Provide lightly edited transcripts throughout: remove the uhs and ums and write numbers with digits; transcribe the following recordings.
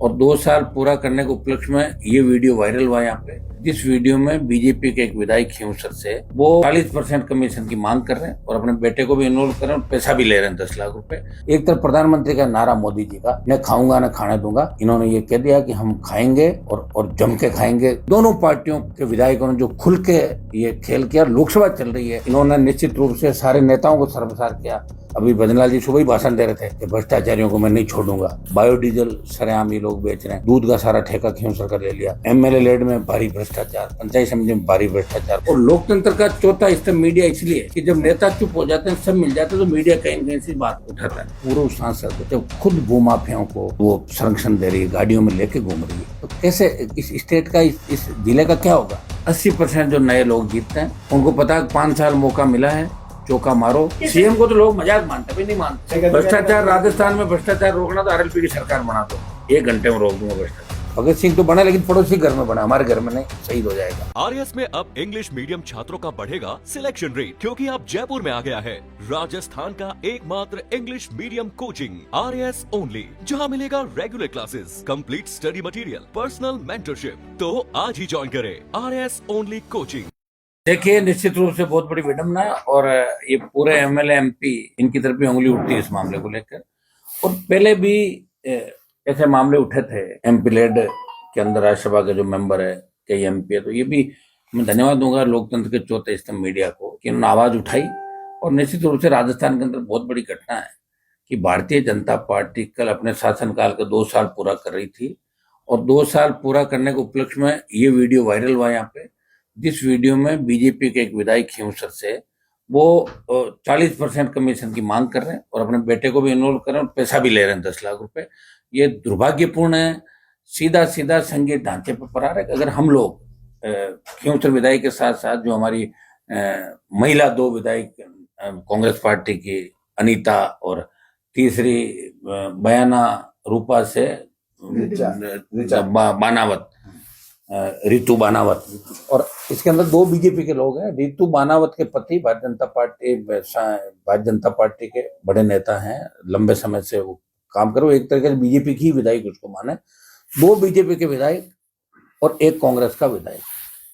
और 2 साल पूरा करने के उपलक्ष्य में ये वीडियो वायरल हुआ यहाँ पे, जिस वीडियो में बीजेपी के एक विधायक खींवसर से वो 40% कमीशन की मांग कर रहे हैं और अपने बेटे को भी इन्वॉल्व कर रहे हैं और पैसा भी ले रहे हैं 10 लाख रुपए। एक तरफ प्रधानमंत्री का नारा मोदी जी का, न खाऊंगा न खाने दूंगा, इन्होंने ये कह दिया कि हम खाएंगे और जम के खाएंगे। दोनों पार्टियों के विधायकों ने जो खुल के ये खेल किया, लोकसभा चल रही है, इन्होंने निश्चित रूप से सारे नेताओं को शर्मसार किया। अभी भजनलाल जी सुबह ही भाषण दे रहे थे कि भ्रष्टाचारियों को मैं नहीं छोड़ूंगा। बायोडीजल सरेआम ये लोग बेच रहे हैं, दूध का सारा ठेका खींवसर का ले लिया, एमएलए लेड में भारी भ्रष्टाचार, पंचायत समिति में भारी भ्रष्टाचार। और लोकतंत्र का चौथा स्तंभ मीडिया इसलिए कि जब नेता चुप हो जाते हैं, सब मिल जाते हैं, तो मीडिया कहीं कहीं से बात उठाता है। पूर्व सांसद जब खुद भूमाफियाओं को वो संरक्षण दे रही है, गाड़ियों में लेके घूम रही है, तो कैसे इस स्टेट का, इस जिले का क्या होगा? 80% जो नए लोग जीतते हैं, उनको पता है 5 साल मौका मिला है, चौका मारो। सीएम को तो लोग मजाक मानते भी नहीं मानते। भ्रष्टाचार, राजस्थान में भ्रष्टाचार रोकना तो आरएलपी की सरकार बना दो, 1 घंटे में रोक दूंगा भ्रष्टाचार। भगत सिंह तो बना, लेकिन पड़ोसी घर में बना, हमारे घर में नहीं, शहीद हो जाएगा। आरएस में अब इंग्लिश मीडियम छात्रों का बढ़ेगा सिलेक्शन रेट, क्योंकि अब जयपुर में आ गया है राजस्थान का एकमात्र English medium coaching RS only, जहां मिलेगा regular classes, complete study material, personal mentorship. तो आज ही ज्वाइन करें आरएस ओनली कोचिंग। देखिए, निश्चित रूप से बहुत बड़ी विडंबना है और ये पूरे एमएलए एमपी इनकी तरफ भी उंगली उठती है इस मामले को लेकर। और पहले भी ऐसे मामले उठे थे एमपी लेड के अंदर, राज्यसभा के जो मेंबर है, कई एमपी है, तो ये भी मैं धन्यवाद दूंगा लोकतंत्र के चौथे स्तंभ मीडिया को कि उन्होंने आवाज उठाई। और निश्चित रूप से राजस्थान के अंदर बहुत बड़ी घटना है कि भारतीय जनता पार्टी कल अपने शासनकाल के 2 साल पूरा कर रही थी और 2 साल पूरा करने के उपलक्ष्य में ये वीडियो वायरल हुआ यहाँ पे, जिस वीडियो में बीजेपी के एक विधायक खींवसर से वो 40% कमीशन की मांग कर रहे हैं और अपने बेटे को भी इन्वॉल्व कर रहे हैं और पैसा भी ले रहे हैं 10 लाख रुपए। ये दुर्भाग्यपूर्ण है, सीधा सीधा संघीय ढांचे पर प्रहार है। अगर हम लोग खींवसर विधायक के साथ साथ जो हमारी महिला 2 विधायक कांग्रेस पार्टी की अनीता और तीसरी बयाना रूपा से बानावत, रितु बानावत, और इसके अंदर 2 बीजेपी के लोग हैं। रितु बानावत के पति भारतीय जनता पार्टी के बड़े नेता हैं, लंबे समय से वो काम करो, एक तरीके से बीजेपी की विधायक उसको माने। 2 बीजेपी के विधायक और 1 कांग्रेस का विधायक,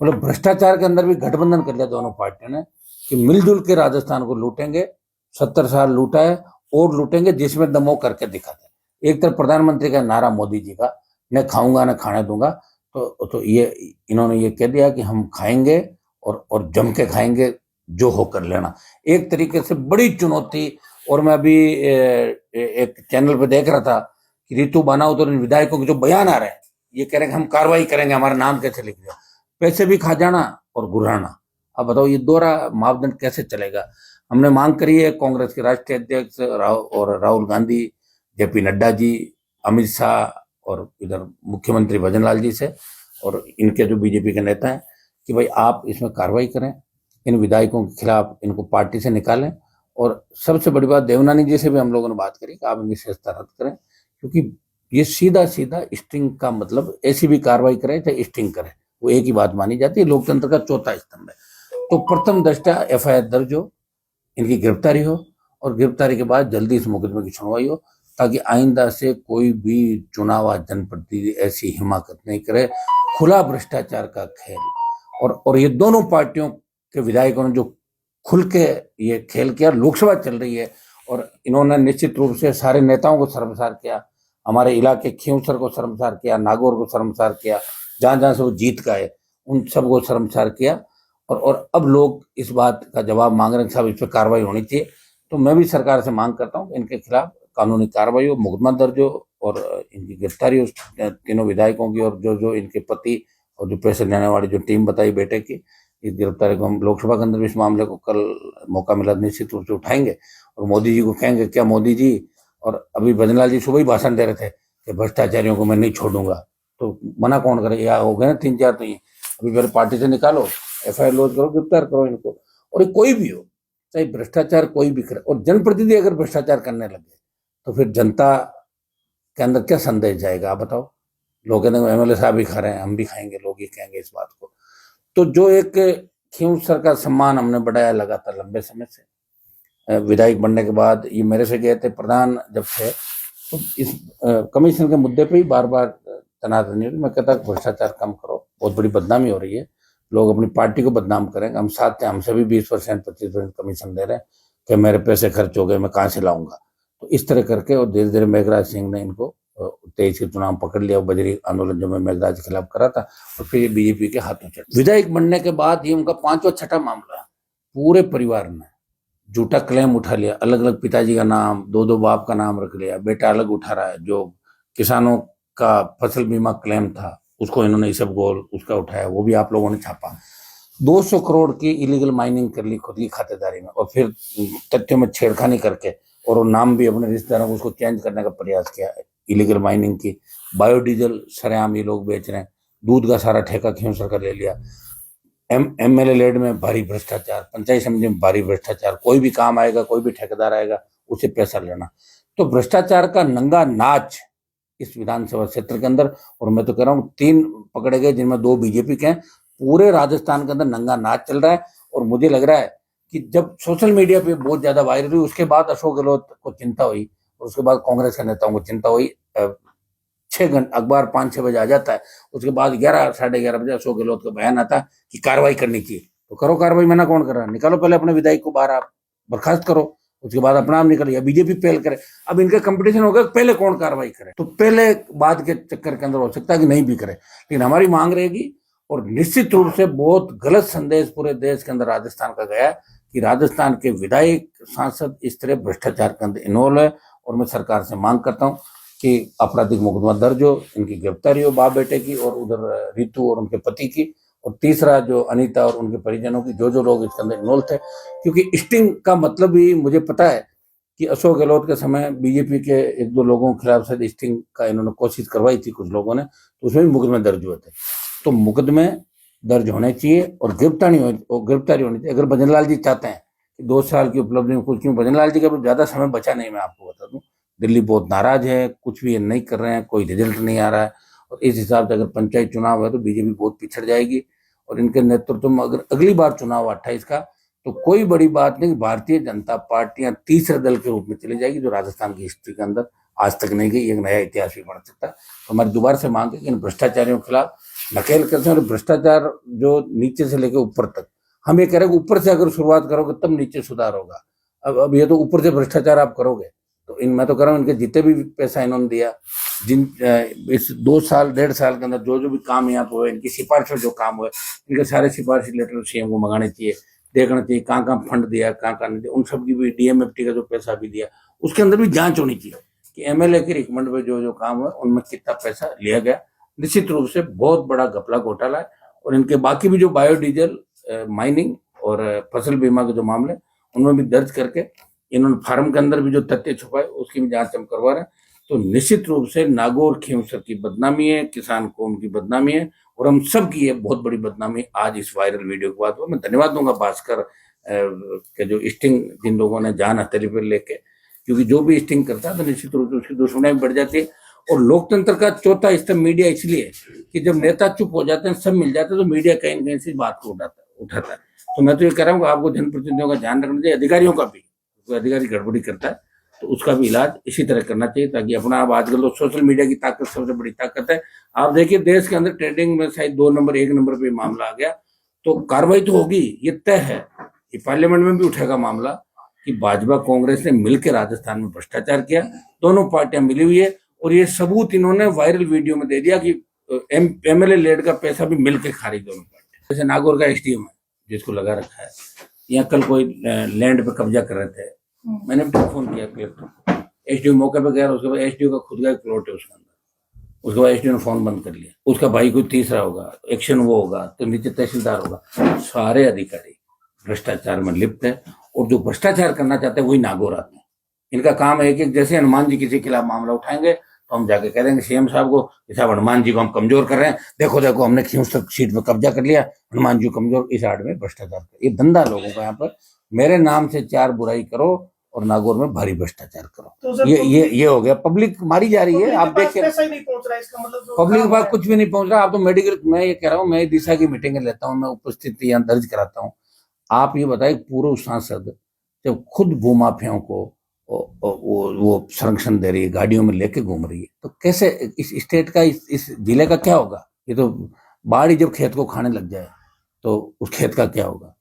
मतलब भ्रष्टाचार के अंदर भी गठबंधन कर लिया दोनों पार्टियों ने कि मिलजुल के राजस्थान को लूटेंगे। 70 साल लूटा है और लूटेंगे, जिसमें दमो करके दिखाते। एक तरफ प्रधानमंत्री का नारा मोदी जी का, न खाऊंगा न खाने दूंगा, तो ये इन्होंने ये कह दिया कि हम खाएंगे और जम के खाएंगे, जो होकर लेना। एक तरीके से बड़ी चुनौती। और मैं अभी एक चैनल पे देख रहा था कि रितु बानावत और विधायकों के जो बयान आ रहे हैं, ये कह रहे हैं कि हम कार्रवाई करेंगे, हमारा नाम कैसे लिख दिया, पैसे भी खा जाना और गुर्राना। अब बताओ ये दोहरा मापदंड कैसे चलेगा? हमने मांग करी है कांग्रेस के राष्ट्रीय अध्यक्ष और राहुल गांधी, जेपी नड्डा जी, अमित शाह और इधर मुख्यमंत्री भजनलाल जी से और इनके जो बीजेपी के नेता हैं कि भाई आप इसमें कार्रवाई करें, इन विधायकों के खिलाफ इनको पार्टी से निकालें। और सबसे बड़ी बात, देवनानी जी से भी हम लोगों ने बात करी कि आप इनकी सदस्यता रद्द करें, क्योंकि ये सीधा सीधा स्टिंग का मतलब, ऐसी भी कार्रवाई करें चाहे स्टिंग करें, वो एक ही बात मानी जाती है। लोकतंत्र का चौथा स्तंभ है। तो प्रथम दृष्टया एफआईआर दर्ज हो, इनकी गिरफ्तारी हो और गिरफ्तारी के बाद जल्दी इस मुकदमे की सुनवाई हो, ताकि आइंदा से कोई भी चुनाव जनप्रतिनिधि ऐसी हिमाकत नहीं करे। खुला भ्रष्टाचार का खेल और ये दोनों पार्टियों के विधायकों ने जो खुल के ये खेल किया, लोकसभा चल रही है, और इन्होंने निश्चित रूप से सारे नेताओं को शर्मसार किया, हमारे इलाके खींवसर को शर्मसार किया, नागौर को शर्मसार किया, जहां जहां से वो जीत का है उन सबको शर्मसार किया। और अब लोग इस बात का जवाब मांग रहे हैं, साहब इस पर कार्रवाई होनी चाहिए। तो मैं भी सरकार से मांग करता हूँ इनके खिलाफ कानूनी कार्रवाई हो, मुकदमा दर्ज हो और इनकी गिरफ्तारी हो, तीनों विधायकों की, और जो इनके पति और जो पैसे लेने वाली जो टीम बताई बेटे की, इस गिरफ्तारी को हम लोकसभा के अंदर भी इस मामले को कल मौका मिला निश्चित रूप से उठाएंगे और मोदी जी को कहेंगे, क्या मोदी जी, और अभी भजनलाल जी सुबह ही भाषण दे रहे थे कि भ्रष्टाचारियों को मैं नहीं छोड़ूंगा, तो मना कौन करे? या हो गए ना 3-4, तो ये अभी मेरे पार्टी से निकालो, एफआईआर लॉन्च करो, गिरफ्तार करो इनको। और ये कोई भी हो, चाहे भ्रष्टाचार कोई भी करे, और जनप्रतिनिधि अगर भ्रष्टाचार करने लगे तो फिर जनता के अंदर क्या संदेश जाएगा? आप बताओ। लोग कहते हैं एमएलए साहब भी खा रहे हैं, हम भी खाएंगे, लोग ये कहेंगे इस बात को। तो जो एक खींवसर का सम्मान हमने बढ़ाया लगातार लंबे समय से, विधायक बनने के बाद, ये मेरे से गए थे प्रधान जब थे तो इस कमीशन के मुद्दे पे ही बार बार तनातनी हो रही। मैं कहता भ्रष्टाचार कम करो, बहुत बड़ी बदनामी हो रही है, लोग अपनी पार्टी को बदनाम करेंगे। हम साथ थे, हमसे भी 20% 25% कमीशन ले रहे हैं कि मेरे पैसे खर्च हो गए, मैं कहाँ से लाऊंगा। तो इस तरह करके और धीरे धीरे मेघराज सिंह ने इनको 23 के चुनाव पकड़ लिया, बजरी आंदोलन जो मैं मेघराज के खिलाफ करा था, और फिर ये बीजेपी के हाथों चढ़। विधायक बनने के बाद ये उनका 5वां 6ठा मामला है। पूरे परिवार ने झूठा क्लेम उठा लिया, अलग अलग पिताजी का नाम, दो बाप का नाम रख लिया, बेटा अलग उठा रहा है। जो किसानों का फसल बीमा क्लेम था उसको इन्होंने इसबगोल उसका उठाया, वो भी आप लोगों ने छापा। 200 करोड़ की इलीगल माइनिंग कर ली खुद की खातेदारी में, और फिर तथ्यों में छेड़खानी करके और वो नाम भी अपने रिश्तेदारों को उसको चेंज करने का प्रयास किया है। इलीगल माइनिंग की, बायोडीजल सरेआम ये लोग बेच रहे हैं, दूध का सारा ठेका खींवसर का ले लिया। एमएलए लेड में भारी भ्रष्टाचार, पंचायत समिति में भारी भ्रष्टाचार, कोई भी काम आएगा, कोई भी ठेकेदार आएगा, उसे पैसा लेना। तो भ्रष्टाचार का नंगा नाच इस विधानसभा क्षेत्र के अंदर, और मैं तो कह रहा हूँ 3 पकड़े गए जिनमें 2 बीजेपी के हैं। पूरे राजस्थान के अंदर नंगा नाच चल रहा है। और मुझे लग रहा है कि जब सोशल मीडिया पे बहुत ज्यादा वायरल हुई, उसके बाद अशोक गहलोत को चिंता हुई, और उसके बाद कांग्रेस के नेताओं को चिंता हुई। 6 घंटे अखबार 5-6 बजे आ जाता है, उसके बाद 11 साढ़े 11 बजे अशोक गहलोत का बयान आता कि कार्रवाई करनी चाहिए। तो करो कार्रवाई, मना कौन कर रहा है? निकालो पहले अपने विधायक को बाहर, आप बर्खास्त करो, उसके बाद अपना आप निकल, या बीजेपी पहल करे। अब इनका कंपटीशन होगा पहले कौन कार्रवाई करे, तो पहले बाद के चक्कर के अंदर हो सकता है कि नहीं भी करे, लेकिन हमारी मांग रहेगी। और निश्चित रूप से बहुत गलत संदेश पूरे देश के अंदर राजस्थान का गया कि राजस्थान के विधायक सांसद इस तरह भ्रष्टाचार के अंदर इन्वॉल्व है। और मैं सरकार से मांग करता हूँ कि आपराधिक मुकदमा दर्ज हो, इनकी गिरफ्तारी हो, बाप बेटे की, और उधर रितु और उनके पति की, और तीसरा जो अनीता और उनके परिजनों की, जो लोग इसके अंदर इन्वॉल्व थे। क्योंकि स्टिंग का मतलब भी मुझे पता है कि अशोक गहलोत के समय बीजेपी के 1-2 लोगों के खिलाफ शायद स्टिंग का इन्होंने कोशिश करवाई थी कुछ लोगों ने, तो उसमें भी मुकदमे दर्ज हुए थे। तो मुकदमे दर्ज होने चाहिए और गिरफ्तारी होनी चाहिए। अगर भजन लाल जी चाहते हैं कि 2 साल की उपलब्धि में कुछ, क्यों भजन लाल जी का भी ज्यादा समय बचा नहीं, मैं आपको बता दूं। दिल्ली बहुत नाराज है, कुछ भी नहीं कर रहे हैं, कोई रिजल्ट नहीं आ रहा है, और इस हिसाब से अगर पंचायत चुनाव है तो बीजेपी बहुत पिछड़ जाएगी। और इनके नेतृत्व में अगर अगली बार चुनाव 28 का, तो कोई बड़ी बात नहीं, भारतीय जनता पार्टियां तीसरे दल के रूप में चली जाएगी, जो राजस्थान की हिस्ट्री के अंदर आज तक नहीं गई। एक नया इतिहास भी बन सकता है। तो हमारी दोबारा से मांग है कि इन भ्रष्टाचारियों के खिलाफ नकेल करते हैं, और भ्रष्टाचार जो नीचे से लेकर ऊपर तक, हम ये कह रहे हैं ऊपर से अगर शुरुआत करोगे तब नीचे सुधार होगा। अब ये तो ऊपर से भ्रष्टाचार आप करोगे, तो मैं तो कह रहा हूँ इनके जितने भी पैसा इन्होंने दिया, जिन इस 2 साल 1.5 साल के अंदर जो भी काम यहाँ पे हुए, इनकी सिफारिश में जो काम हुए, इनके सारे सिफारिश लेटर सीएम को मंगाने चाहिए, देखना चाहिए कहाँ कहाँ फंड दिया, कहाँ नहीं दिया। उन सब की भी डीएमएफटी का जो पैसा भी दिया, उसके अंदर भी जांच होनी चाहिए कि एमएलए की रिकमेंड में जो काम हुआ उनमें कितना पैसा लिया गया। निश्चित रूप से बहुत बड़ा घपला घोटाला है। और इनके बाकी भी जो बायोडीजल माइनिंग और फसल बीमा के जो मामले, उनमें भी दर्ज करके इन्होंने फार्म के अंदर भी जो तथ्य छुपाए उसकी भी जांच हम करवा रहे हैं। तो निश्चित रूप से नागौर खींवसर की बदनामी है, किसान कौम की बदनामी है, और हम सब की ये बहुत बड़ी बदनामी आज इस वायरल वीडियो के बाद। मैं धन्यवाद दूंगा भास्कर के जो स्टिंग जिन लोगों ने जान हथेली पर लेके, क्योंकि जो भी स्टिंग करता है तो निश्चित रूप से उसकी दुश्मनी बढ़ जाती है। और लोकतंत्र का चौथा स्तंभ मीडिया इसलिए कि जब नेता चुप हो जाते हैं, सब मिल जाते हैं, तो मीडिया कहीं न कहीं से बात को उठाता है। तो मैं तो ये कह रहा हूँ कि आपको जनप्रतिनिधियों का ध्यान रखना चाहिए, अधिकारियों का भी। कोई अधिकारी गड़बड़ी करता है तो उसका भी इलाज इसी तरह करना चाहिए, ताकि अपना, आप आजकल तो सोशल मीडिया की ताकत सबसे बड़ी ताकत है। आप देखिए देश के अंदर ट्रेडिंग में शायद 2 नंबर 1 नंबर पे मामला आ गया, तो कार्रवाई तो होगी, ये तय है। ये पार्लियामेंट में भी उठेगा मामला कि भाजपा कांग्रेस ने मिलकर राजस्थान में भ्रष्टाचार किया, दोनों पार्टियां मिली हुई है। और ये सबूत इन्होंने वायरल वीडियो में दे दिया कि एमएलए लेड का पैसा भी मिलकर खा रही दोनों पार्टी। जैसे नागौर का एसडीएम है जिसको लगा रखा है, यहाँ कल कोई लैंड पे कब्जा कर रहे थे, मैंने भी फोन किया कलेक्टर, एसडीओ मौके पे गया, उसके बाद एसडीओ का खुद का एक प्लॉट है उसके अंदर, उसके बाद एसडीओ ने फोन बंद कर लिया। उसका भाई कोई तीसरा होगा, एक्शन वो होगा, तो नीचे तहसीलदार होगा। सारे अधिकारी भ्रष्टाचार में लिप्त है, और जो भ्रष्टाचार करना चाहते हैं वही नागौर आते हैं। इनका काम है कि जैसे हनुमान जी किसी के खिलाफ मामला उठाएंगे तो हम जाके कह देंगे सीएम साहब को, साहब हनुमान जी को हम कमजोर कर रहे हैं, देखो देखो हमने खींवसर सीट में कब्जा कर लिया, हनुमान जी कमजोर, इस आड़ में भ्रष्टाचार कर। ये धंधा लोगों का यहाँ पर, मेरे नाम से 4 बुराई करो और नागौर में भारी भ्रष्टाचार करो। तो ये हो गया। पब्लिक मारी जा रही है, आप देखिए पब्लिक के पास कुछ भी नहीं पहुंच रहा। आप तो मेडिकल, मैं ये कह रहा हूँ, मैं दिशा की मीटिंग लेता हूँ, मैं उपस्थिति यहाँ दर्ज कराता हूँ। आप ये बताइए, पूर्व सांसद जब खुद भूमाफियाओं को वो संरक्षण दे रही है, गाड़ियों में लेके घूम रही है, तो कैसे इस स्टेट का इस जिले का क्या होगा? ये तो बाढ़ ही जब खेत को खाने लग जाए तो उस खेत का क्या होगा?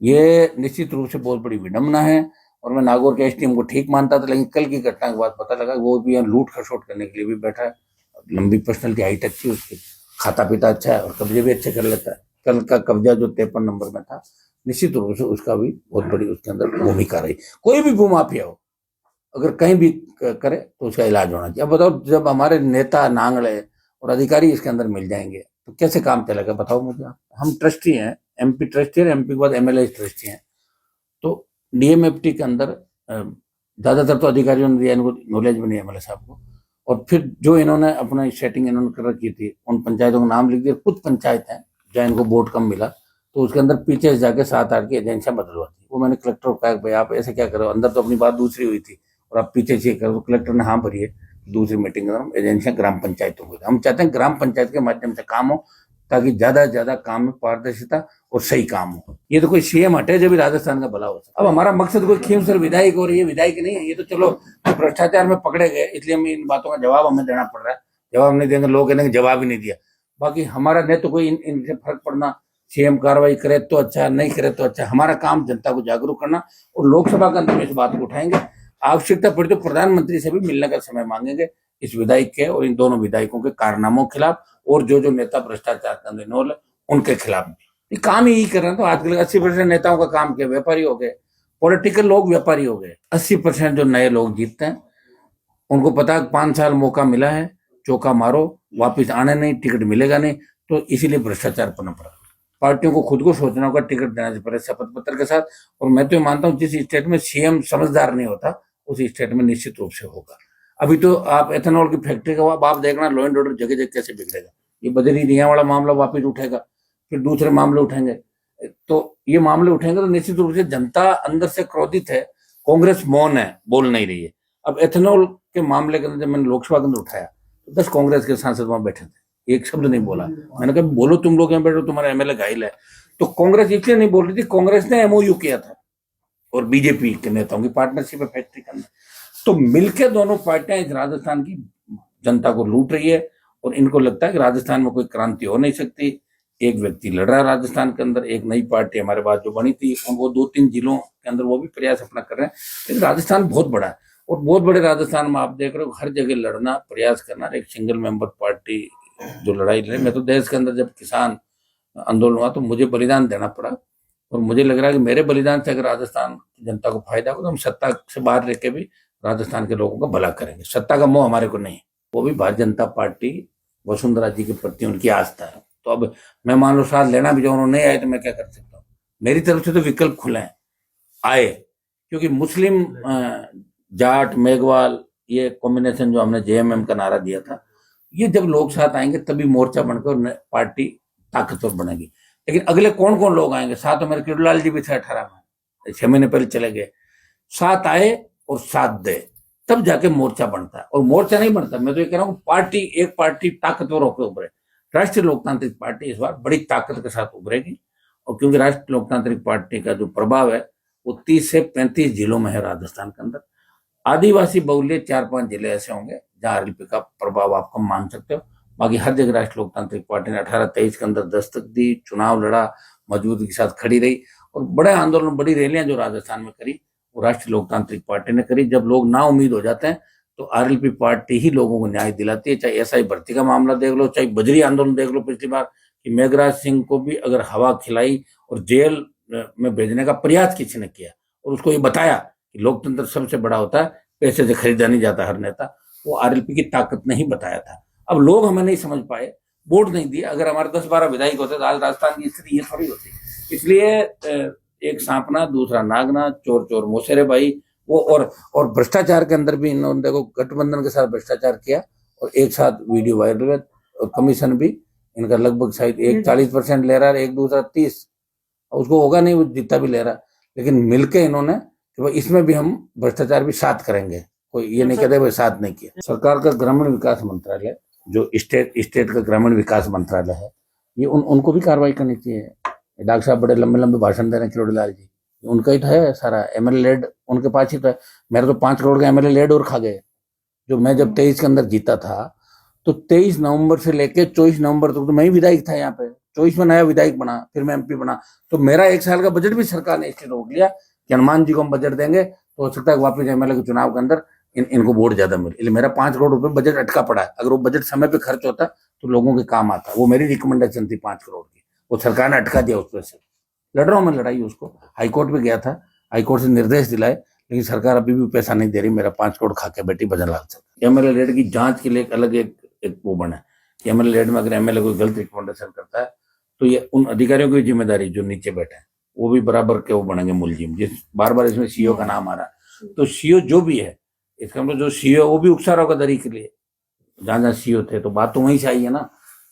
ये निश्चित रूप से बहुत बड़ी विडंबना है। और मैं नागौर के एसडीएम को ठीक मानता था, लेकिन कल की घटना के बाद पता लगा वो भी यहाँ लूट खसोट करने के लिए भी बैठा है। लंबी पर्सनैलिटी, हाइट अच्छी उसकी, खाता पीता अच्छा है और कब्जे भी अच्छे कर लेता है। कल का कब्जा जो 53 नंबर में था, निश्चित रूप से उसका भी बहुत बड़ी उसके अंदर भूमिका रही। कोई भी भूमाफिया हो, अगर कहीं भी करे तो उसका इलाज होना चाहिए। अब बताओ, जब हमारे नेता नांगड़े और अधिकारी इसके अंदर मिल जाएंगे तो कैसे काम चलेगा? बताओ मुझे आप। हम ट्रस्टी हैं, एमपी ट्रस्टी है, एमपी के बाद एमएलए ट्रस्टी हैं। तो डीएमएफटी के अंदर ज्यादातर तो अधिकारियों ने दिया, इनको नॉलेज भी नहीं है एमएलए साहब को। और फिर जो इन्होंने अपना सेटिंग इन्होंने कर रखी थी, उन पंचायतों का नाम लिख दिया। कुछ पंचायत हैं जहाँ इनको वोट कम मिला तो उसके अंदर पीछे से जाके 7-8 की एजेंसियां बदलवाती। वो मैंने कलेक्टर को कहा भाई आप ऐसे क्या करो, अंदर तो अपनी बात दूसरी हुई थी और आप पीछे से करो। तो कलेक्टर ने हाँ भरी है, दूसरी मीटिंग में एजेंसियां ग्राम पंचायतों को। हम चाहते हैं ग्राम पंचायत के माध्यम से काम हो, ताकि ज्यादा से ज्यादा काम में पारदर्शिता और सही काम हो। ये तो कोई सीएम हटे जब भी राजस्थान का भला हो सकता। अब हमारा मकसद कोई खीमसर विधायक और ये विधायक नहीं है। ये तो चलो भ्रष्टाचार में पकड़े गए, इसलिए हमें इन बातों का जवाब हमें देना पड़ रहा है। जवाब नहीं देंगे, लोग कहेंगे जवाब ही नहीं दिया। बाकी हमारा नहीं तो कोई इनसे फर्क पड़ना, सीएम कार्रवाई करे तो अच्छा, नहीं करे तो अच्छा। हमारा काम जनता को जागरूक करना, और लोकसभा के अंदर इस बात को उठाएंगे। आवश्यकता पड़ी तो प्रधानमंत्री से भी मिलने का समय मांगेंगे इस विधायक के और इन दोनों विधायकों के कारनामों के खिलाफ, और जो नेता भ्रष्टाचार के अंदर इन्वॉल्व है उनके खिलाफ भी। ये काम ही कर रहे हैं। तो आजकल 80% नेताओं का काम क्या? व्यापारी हो गए, पॉलिटिकल लोग व्यापारी हो गए। 80% जो नए लोग जीतते हैं उनको पता है 5 साल मौका मिला है, चौका मारो, वापिस आने नहीं, टिकट मिलेगा नहीं। तो इसीलिए भ्रष्टाचार पनप रहा है। पार्टियों को खुद को सोचना होगा टिकट देना से पहले शपथ पत्र के साथ। और मैं तो मानता हूँ जिस स्टेट में सीएम समझदार नहीं होता उस स्टेट में निश्चित रूप से होगा। अभी तो आप एथेनॉल की फैक्ट्री का आप देखना, लॉ एंड ऑर्डर जगह जगह कैसे बिगड़ेगा। ये बदरी रिया वाला मामला वापिस उठेगा, फिर दूसरे मामले उठेंगे। तो ये मामले उठेंगे तो निश्चित रूप से जनता अंदर से क्रोधित है। कांग्रेस मौन है, बोल नहीं रही है। अब एथेनॉल के मामले के अंदर मैंने लोकसभा के अंदर उठाया तो 10 कांग्रेस के सांसद वहां बैठे थे, एक शब्द नहीं बोला। मैंने कहा बोलो, तुम लोग यहाँ बैठो, तुम्हारा एमएलए घायल है। तो कांग्रेस इसलिए नहीं बोल रही थी, कांग्रेस ने एमओयू किया था और बीजेपी के नेताओं की पार्टनरशिप है फैक्ट्री के अंदर। तो मिलकर दोनों पार्टियां इस राजस्थान की जनता को लूट रही है और इनको लगता है कि राजस्थान में कोई क्रांति हो नहीं सकती। एक व्यक्ति लड़ रहा है राजस्थान के अंदर, एक नई पार्टी हमारे पास जो बनी थी वो 2-3 जिलों के अंदर वो भी प्रयास अपना कर रहे हैं। लेकिन राजस्थान बहुत बड़ा है और बहुत बड़े राजस्थान में आप देख रहे हो हर जगह लड़ना, प्रयास करना। एक सिंगल मेंबर पार्टी जो लड़ाई लड़े, मैं तो देश के अंदर जब किसान आंदोलन हुआ तो मुझे बलिदान देना पड़ा और मुझे लग रहा है कि मेरे बलिदान से अगर राजस्थान की जनता को फायदा हो तो हम सत्ता से बाहर रह के भी राजस्थान के लोगों का भला करेंगे। सत्ता का मोह हमारे को नहीं है, वो भी भारतीय जनता पार्टी वसुंधरा जी के प्रति उनकी आस्था है। तो अब मैं मान लो साथ लेना भी जो उन्होंने नहीं आए तो मैं क्या कर सकता हूँ? मेरी तरफ से तो विकल्प खुले हैं, आए। क्योंकि मुस्लिम जाट मेघवाल ये कॉम्बिनेशन जो हमने जेएमएम का नारा दिया था, ये जब लोग साथ आएंगे तभी मोर्चा बनकर पार्टी ताकतवर बनेगी। लेकिन अगले कौन कौन लोग आएंगे? साथ तो मेरे किरोड़लाल जी भी थे 18 में, 6 महीने पहले चले गए। साथ आए और साथ दे, तब जाके मोर्चा बनता है। और मोर्चा नहीं बनता, मैं तो ये कह रहा हूँ पार्टी, एक पार्टी ताकतवर होकर उभरे। राष्ट्रीय लोकतांत्रिक पार्टी इस बार बड़ी ताकत के साथ उभरेगी। और क्योंकि राष्ट्रीय लोकतांत्रिक पार्टी का जो प्रभाव है वो 30 से 35 जिलों में है राजस्थान के अंदर। आदिवासी बहुल्य 4-5 जिले ऐसे होंगे जहां आरएलपी का प्रभाव आप कम मान सकते हो। बाकी हर जगह राष्ट्रीय लोकतांत्रिक पार्टी ने 18-23 के अंदर दस्तक दी, चुनाव लड़ा, मजबूती के साथ खड़ी रही। और बड़े आंदोलन, बड़ी रैलियां जो राजस्थान में करी वो राष्ट्रीय लोकतांत्रिक पार्टी ने करी। जब लोग ना उम्मीद हो जाते हैं तो आरएलपी पार्टी ही लोगों को न्याय दिलाती है। चाहे एसआई भर्ती का मामला देख लो, चाहे बजरी आंदोलन देख लो पिछली बार, कि मेघराज सिंह को भी अगर हवा खिलाई और जेल में भेजने का प्रयास किसी ने किया और उसको ये बताया कि लोकतंत्र सबसे बड़ा होता है, पैसे से खरीदा नहीं जाता हर नेता, वो आरएलपी की ताकत नहीं बताया था। अब लोग हमें नहीं समझ पाए, वोट नहीं दिए। अगर हमारे 10-12 विधायक होते तो आज राजस्थान की स्थिति ये थोड़ी होती। इसलिए एक सांपना दूसरा नागना, चोर चोर मोसेरे भाई वो। और भ्रष्टाचार के अंदर भी इन्होंने देखो गठबंधन के साथ भ्रष्टाचार किया और एक साथ वीडियो वायरल हुआ। और कमीशन भी इनका लगभग शायद एक 40% ले रहा है, एक दूसरा 30, उसको होगा नहीं, वो जितना भी ले रहा। लेकिन मिलके इन्होंने कि इसमें भी हम भ्रष्टाचार भी साथ करेंगे, कोई ये नहीं कहते भाई साथ नहीं किया। सरकार का ग्रामीण विकास मंत्रालय, जो स्टेट का ग्रामीण विकास मंत्रालय है, ये उनको भी कार्रवाई करनी चाहिए। डॉक्टर साहब बड़े लंबे लंबे भाषण दे रहे हैं किरोड़ीलाल जी, उनका ही तो है सारा एमएलए लेड, उनके पास ही तो है। मेरा तो 5 करोड़ का एमएलए लेड और खा गए। जो मैं जब 23 के अंदर जीता था तो 23 नवंबर से लेके 24 नवंबर तक तो मैं ही विधायक था यहाँ पे। 24 में नया विधायक बना, फिर मैं एमपी बना, तो मेरा 1 साल का बजट भी सरकार ने इसलिए रोक लिया कि हनुमान जी को हम बजट देंगे तो हो सकता है वापस एमएलए के चुनाव के अंदर इनको वोट ज्यादा मिले। इसलिए मेरा 5 करोड़ रुपए बजट अटका पड़ा है। अगर वो बजट समय पे खर्च होता तो लोगों के काम आता। वो मेरी रिकमेंडेशन थी 5 करोड़ की, वो सरकार ने अटका दिया। उस पर से लड़ रहा हूँ मैं लड़ाई उसको, हाईकोर्ट में गया था, हाईकोर्ट से निर्देश दिलाए, लेकिन सरकार अभी भी पैसा नहीं दे रही। मेरा 5 करोड़ खा के बेटी भजन लाल से एमएलए रेड की जांच के लिए एक अलग एक वो बना है। एमएलए रेड में अगर एमएलए कोई गलत रिकमेंडेशन करता है तो ये उन अधिकारियों की जिम्मेदारी जो नीचे बैठे हैं वो भी बराबर के वो बनेंगे मुलजिम। जिस बार बार इसमें सीओ का नाम आ रहा है, तो सीओ जो भी है, इसका मतलब जो सीओ वो भी उकसा रहा होगा दरी के लिए। जहां सीओ थे तो बात तो वहीं से आई है ना,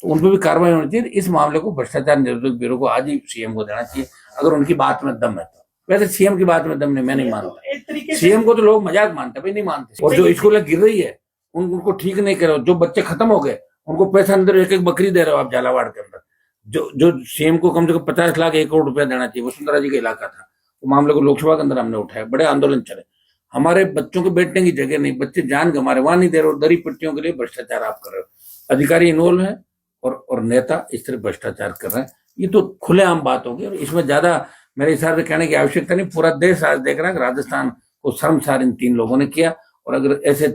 तो उन पर भी कार्रवाई होनी चाहिए। इस मामले को भ्रष्टाचार निरोधक ब्यूरो को आज ही सीएम को देना चाहिए, अगर उनकी बात में दम है तो। वैसे सीएम की बात में दम नहीं, मैं नहीं मानता। सीएम को तो लोग मजाक मानते हैं, भाई नहीं मानते। और जो स्कूलें गिर रही है उनको ठीक नहीं करो, जो बच्चे खत्म हो गए उनको पैसा अंदर एक एक बकरी दे रहे हो आप झालावाड़ के अंदर। जो सीएम को कम से कम 50 लाख 1 करोड़ रुपया देना चाहिए। वसुंधरा जी का इलाका था, वो मामले को लोकसभा के अंदर हमने उठाया, बड़े आंदोलन चले। हमारे बच्चों के बैठने की जगह नहीं, बच्चे जान गंवा रहे, वहां नहीं दे रहे हो। दरी पट्टियों के लिए भ्रष्टाचार आप कर रहे हो, अधिकारी इन्वॉल्व है और नेता इस तरह भ्रष्टाचार कर रहे हैं। ये तो खुलेआम बात होगी और इसमें ज्यादा मेरे हिसाब से कहने की आवश्यकता नहीं। पूरा देश आज देख रहा है कि राजस्थान को शर्मसार इन 3 लोगों ने किया। और अगर ऐसे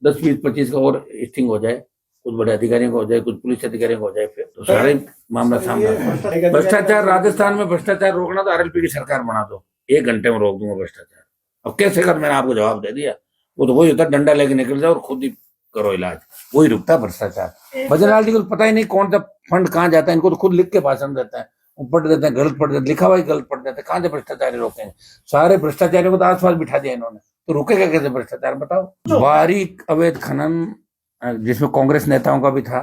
10, 20, 25 का और स्टिंग हो जाए, कुछ बड़े अधिकारियों को हो जाए, कुछ पुलिस अधिकारियों को हो जाए, फिर तो सारे मामला सामने आएगा। भ्रष्टाचार राजस्थान में भ्रष्टाचार रोकना तो आरएलपी की सरकार बना दो, 1 घंटे में रोक दूंगा भ्रष्टाचार। अब कैसे कर, मैंने आपको जवाब दे दिया। वो तो वही होता है, डंडा लेके निकल जाओ और खुद ही करो इलाज, वही रुकता है भ्रष्टाचार। भजनलाल जी को पता ही नहीं कौन सा फंड कहाँ जाता है, इनको तो खुद लिख के भाषण देता है, पढ़ देते हैं, गलत पढ़ देते, लिखा हुआ ही गलत पढ़ देते हैं। कहाँ से भ्रष्टाचारी रोकेंगे? सारे भ्रष्टाचारियों को तो आसपास बिठा दिया इन्होंने, तो रुकेगा कैसे भ्रष्टाचार बताओ। बारीक अवैध खनन जिसमें कांग्रेस नेताओं का भी था,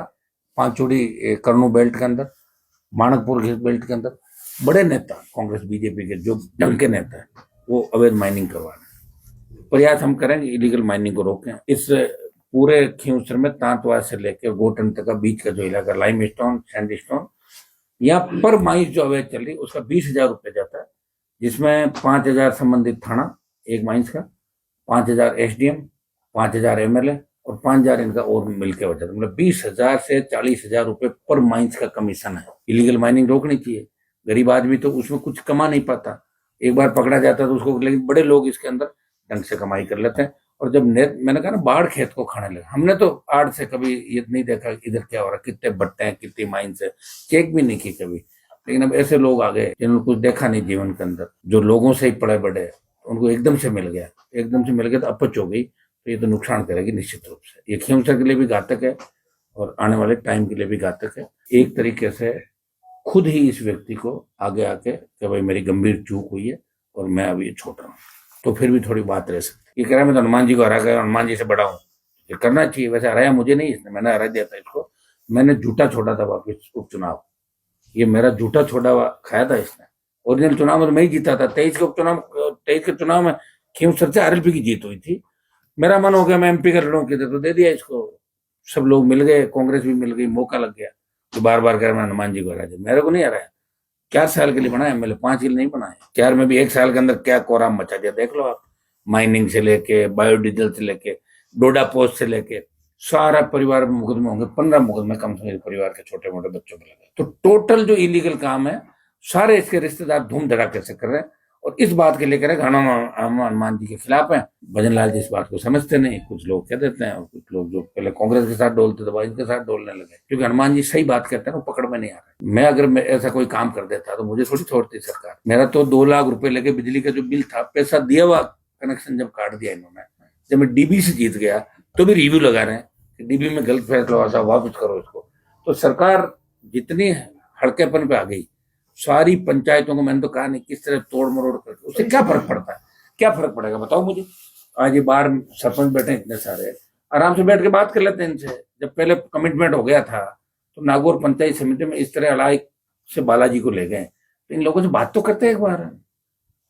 पांचोड़ी कर्नू बेल्ट के अंदर, माणकपुर बेल्ट के अंदर, बड़े नेता कांग्रेस बीजेपी के जो ढंग के नेता है वो अवैध माइनिंग करवा रहे हैं। प्रयास हम करेंगे इलीगल माइनिंग को रोकें। इस पूरे खींवसर में तांतवा से लेकर गोटन तक का बीच का जो इलाका, लाइम स्टोन, सैंडस्टोन, यहाँ पर माइंस जो अवैध चल रही उसका 20,000 रुपये जाता है, जिसमें 5,000 संबंधित थाना एक माइंस का, 5,000 एसडीएम, 5,000 एमएलए और 5,000 इनका और मिलकर हो जाता है। मतलब 20,000 से 40,000 रुपये पर माइंस का कमीशन है। इलीगल माइनिंग रोकनी चाहिए। गरीब आदमी तो उसमें कुछ कमा नहीं पाता, एक बार पकड़ा जाता है तो उसको, लेकिन बड़े लोग इसके अंदर ढंग से कमाई कर लेते हैं। और जब मैंने कहा ना बाढ़ खेत को खाने लगे, हमने तो आड़ से कभी ये नहीं देखा इधर क्या हो रहा, कितने भट्टे हैं, कितनी माइंस है, चेक भी नहीं की कभी। लेकिन अब ऐसे लोग आ गए जिन्होंने कुछ देखा नहीं जीवन के अंदर, जो लोगों से ही पड़े बड़े, उनको एकदम से मिल गया, एकदम से मिल गया तो अपच हो गई, तो ये तो नुकसान करेगी निश्चित रूप से। ये खींवसर के लिए भी घातक है और आने वाले टाइम के लिए भी घातक है। एक तरीके से खुद ही इस व्यक्ति को आगे आके कि भाई मेरी गंभीर चूक हुई है और मैं अभी छोटा हूँ, तो फिर भी थोड़ी बात रह सकती। ये कह रहा है मैं तो हनुमान जी को हरा गया, हनुमान जी से बड़ा हूँ, ये करना चाहिए। वैसे हराया मुझे नहीं इसने, मैंने हरा दिया था इसको, मैंने झूठा छोड़ा था वापिस उपचुनाव, ये मेरा झूठा छोड़ा हुआ खाया था इसने। ओरिजिनल चुनाव में मैं ही जीता था। 23 के उपचुनाव, 23 के चुनाव में खींवसर से आरएलपी की जीत हुई थी। मेरा मन हो गया मैं एमपी का लड़ूं, तो दे दिया इसको। सब लोग मिल गए, कांग्रेस भी मिल गई, मौका लग गया। तो बार बार कह रहा मैं हनुमान जी को हरा दिया, मेरे को नहीं हराया। 4 साल के लिए बना एमएलए, 5 के लिए नहीं बनाया। 4 में भी 1 साल के अंदर क्या कोराम मचा दिया देख लो आप। माइनिंग से लेके, बायोडीजल से लेके, डोडा पोस्ट से लेके, सारा परिवार में मुकदमे होंगे, 15 मुकदमे कम से कम परिवार के छोटे मोटे बच्चों पे लगे। तो टोटल जो इलीगल काम है सारे इसके रिश्तेदार धूम धड़ाके से कर रहे हैं। और इस बात के लेकर हम हनुमान जी के खिलाफ हैं। भजनलाल जी इस बात को समझते नहीं, कुछ लोग कह देते हैं, और कुछ लोग जो पहले कांग्रेस के साथ डोलते थे इनके साथ डोलने लगे, क्योंकि हनुमान जी सही बात कहते हैं, वो पकड़ में नहीं आ रहे। मैं अगर ऐसा कोई काम कर देता तो मुझे थोड़ी छोड़ती सरकार। मेरा तो 2 लाख रुपए लगे बिजली का जो बिल था, पैसा दिया हुआ कनेक्शन जब काट दिया इन्होंने, जब मैं डीबी से जीत गया तो भी रिव्यू लगा रहे हैं कि डीबी में गलत फैसला हुआ था, वापस करो इसको। तो सरकार जितनी हड़केपन पे आ गई, सारी पंचायतों को मैंने तो कहा नहीं किस तरह तोड़ मरोड़ करके, उससे क्या फर्क पड़ता है? क्या फर्क पड़ेगा बताओ मुझे। आज ये बाहर सरपंच बैठे इतने सारे, आराम से बैठ के बात कर लेते हैं इनसे। जब पहले कमिटमेंट हो गया था तो नागौर पंचायत समिति में इस तरह अलाइक से बालाजी को ले गए, तो इन लोगों से बात तो करते हैं एक बार।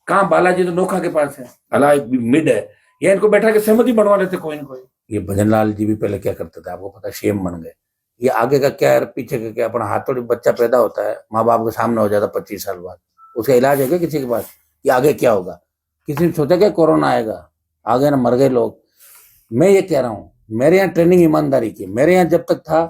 कहाँ बालाजी तो नोखा के पास है, अलाइक मिड है, या इनको बैठा के सहमति बनवा लेते कोई न कोई। ये भजनलाल जी भी पहले क्या करते थे आपको पता, सीएम बन गए। ये आगे का क्या है पीछे का क्या, अपना हाथों बच्चा पैदा होता है, माँ बाप के सामने हो जाता 25 साल बाद, उसका इलाज है क्या किसी के पास? कि आगे क्या होगा। किसी ने सोचा क्या कोरोना आएगा, आगे ना मर गए लोग। मैं ये कह रहा हूँ, मेरे यहाँ ट्रेनिंग ईमानदारी की, मेरे यहाँ जब तक था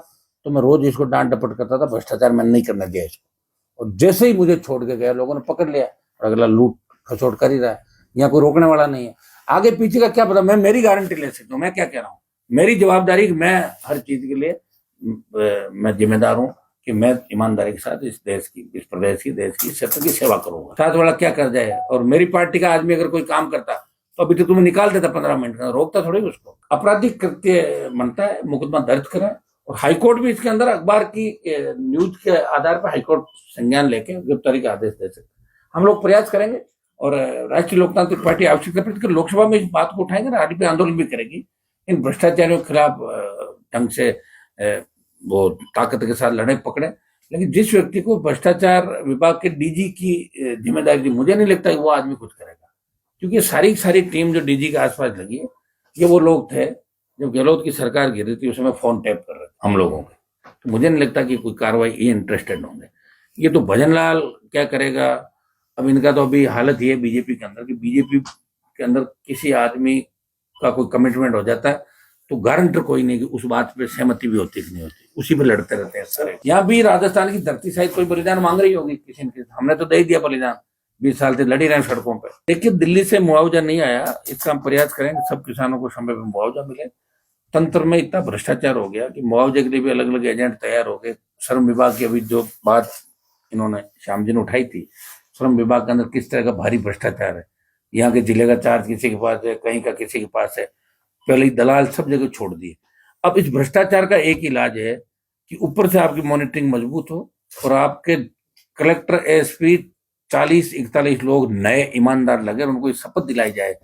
तो मैं रोज इसको डांट डपट करता था, भ्रष्टाचार मैंने नहीं करने दिया इसको। और जैसे ही मुझे छोड़ के गया, लोगों ने पकड़ लिया और अगला लूट खसोट कर ही रहा है। यहाँ कोई रोकने वाला नहीं है। आगे पीछे का क्या पता, मैं मेरी गारंटी ले सकता हूँ। मैं क्या कह रहा हूँ, मेरी जवाबदारी कि मैं हर चीज के लिए मैं जिम्मेदार हूँ कि मैं ईमानदारी के साथ इस देश की, इस प्रदेश की, देश की, क्षेत्र की सेवा करूंगा। साथ वाला क्या कर जाए। और मेरी पार्टी का आदमी अगर कोई काम करता तो अभी तो तुम्हें निकाल देता 15 मिनट का, रोकता थोड़ी उसको। आपराधिक कृत्य बनता है, मुकदमा दर्ज करें। और हाईकोर्ट भी इसके अंदर अखबार की न्यूज के आधार पर हाईकोर्ट संज्ञान लेके गिरफ्तारी का आदेश दे सकते। हम लोग प्रयास करेंगे और राष्ट्रीय लोकतांत्रिक पार्टी आवश्यकता पड़े तो लोकसभा में इस बात को उठाएंगे, रैली पे आंदोलन भी करेगी। इन भ्रष्टाचारियों के खिलाफ ढंग से वो ताकत के साथ लड़े पकड़े। लेकिन जिस व्यक्ति को भ्रष्टाचार विभाग के डीजी की जिम्मेदारी दी, मुझे नहीं लगता कि वो आदमी कुछ करेगा। क्योंकि सारी टीम जो डीजी के आसपास लगी है, ये वो लोग थे जब गहलोत की सरकार गिरी थी, उसमें फोन टैप कर रहे थे हम लोगों के। तो मुझे नहीं लगता कि कोई कार्रवाई ये इंटरेस्टेड होंगे। ये तो भजन लाल क्या करेगा। अब इनका तो अभी हालत ये है बीजेपी के अंदर कि बीजेपी के अंदर किसी आदमी का कोई कमिटमेंट हो जाता है तो गारंटर कोई नहीं कि उस बात पे सहमति भी होती कि नहीं होती, उसी पे लड़ते रहते हैं सारे। यहाँ भी राजस्थान की धरती शायद कोई बलिदान मांग रही होगी किसी ने, हमने तो दे ही दिया बलिदान। 20 साल से लड़ी रहे सड़कों पे। देखिए दिल्ली से मुआवजा नहीं आया, इसका हम प्रयास करेंगे सब किसानों को समय पर मुआवजा मिले। तंत्र में इतना भ्रष्टाचार हो गया कि मुआवजे के लिए भी अलग अलग एजेंट तैयार हो गए। श्रम विभाग की अभी जो बात इन्होंने श्याम जी ने उठाई थी, श्रम विभाग के अंदर किस तरह का भारी भ्रष्टाचार है। यहाँ के जिले का चार्ज किसी के पास है, कहीं का किसी के पास है। पहले ही दलाल सब जगह छोड़ दिए। अब इस भ्रष्टाचार का एक इलाज है कि ऊपर से आपकी मॉनिटरिंग मजबूत हो और आपके कलेक्टर, एसपी 40-41 लोग नए ईमानदार लगे, उनको शपथ दिलाई जाए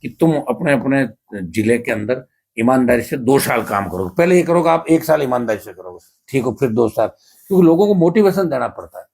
कि तुम अपने अपने जिले के अंदर ईमानदारी से 2 साल काम करोगे। पहले ये करोगे आप 1 साल ईमानदारी से करोगे, ठीक हो, फिर 2 साल। क्योंकि लोगों को मोटिवेशन देना पड़ता है।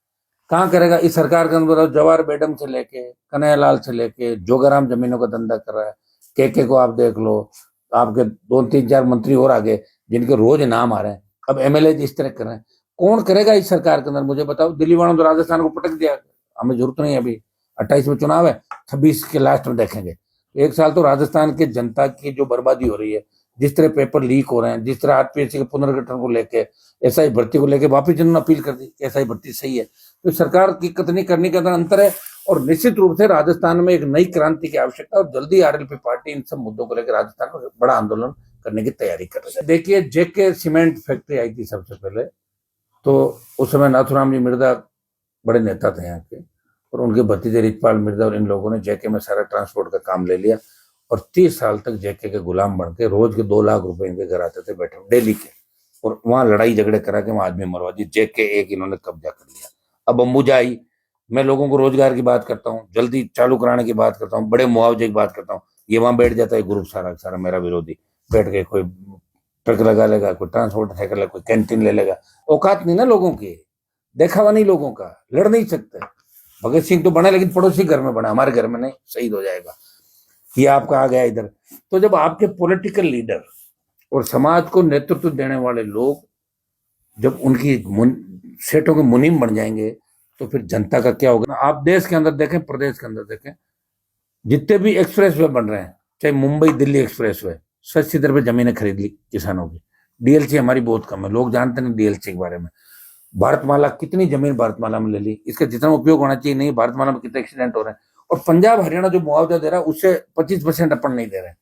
कहाँ करेगा इस सरकार के अंदर। जवाहर बेगम से लेके कन्हैयालाल से लेके जोगाराम जमीनों का धंधा कर रहा है। के को आप देख लो, आपके 2-3-4 मंत्री और आगे जिनके रोज नाम आ रहे हैं। अब एमएलए इस तरह कर रहे हैं, कौन करेगा इस सरकार के अंदर मुझे बताओ। दिल्ली वालों तो राजस्थान को पटक दिया, हमें जरूरत नहीं है। अभी 28 में चुनाव है, 26 के लास्ट में देखेंगे। 1 साल तो राजस्थान की जनता की जो बर्बादी हो रही है, जिस तरह पेपर लीक हो रहे हैं, जिस तरह आरपीएससी के पुनर्गठन को लेके, एसआई भर्ती को लेके वापिस जिन्होंने अपील कर दी एसआई भर्ती सही है, तो सरकार की कतनी करने के अंदर अंतर है। और निश्चित रूप से राजस्थान में एक नई क्रांति की आवश्यकता और जल्दी आरएलपी पार्टी इन सब मुद्दों को लेकर राजस्थान में बड़ा आंदोलन करने की तैयारी कर रही है। देखिए जेके सीमेंट फैक्ट्री आई थी सबसे पहले, तो उस समय नाथुराम जी मिर्जा बड़े नेता थे यहाँ के, और उनके भतीजे रिचपाल मिर्जा और इन लोगों ने जेके में सारा ट्रांसपोर्ट का काम ले लिया और 30 साल तक जेके के गुलाम बन के रोज के 2 लाख रुपए इनके घर आते थे बैठे डेली के, और वहां लड़ाई झगड़े करा के वहां आदमी मरवा दी। जेके एक इन्होंने कब्जा कर लिया। अब अंबुजा आई, मैं लोगों को रोजगार की बात करता हूँ, जल्दी चालू कराने की बात करता हूँ, बड़े मुआवजे की बात करता हूँ, ये वहां बैठ जाता है ग्रुप सारा मेरा विरोधी, बैठ के कोई ट्रक लगा लेगा, कोई ट्रांसपोर्ट साइकिल लेगा, कोई कैंटीन ले लेगा। औकात नहीं ना लोगों की, देखावा नहीं लोगों का, लड़ नहीं सकते। भगत सिंह तो बना लेकिन पड़ोसी घर में बना, हमारे घर में नहीं, शहीद हो जाएगा। ये आपका आ गया इधर। तो जब आपके पॉलिटिकल लीडर और समाज को नेतृत्व देने वाले लोग जब उनकी सेठों के मुनीम बन जाएंगे तो फिर जनता का क्या होगा। आप देश के अंदर देखें, प्रदेश के अंदर देखें, जितने भी एक्सप्रेस वे बन रहे हैं, चाहे मुंबई दिल्ली एक्सप्रेस वे, सस्ती दर पे जमीनें खरीद ली किसानों की। डीएलसी हमारी बहुत कम है, लोग जानते नहीं डीएलसी के बारे में। भारतमाला, कितनी जमीन भारतमाला में ले ली, इसका जितना उपयोग होना चाहिए नहीं। भारतमाला में कितने एक्सीडेंट हो रहे हैं। और पंजाब हरियाणा जो मुआवजा दे रहा है उससे 25% अपन नहीं दे रहे हैं।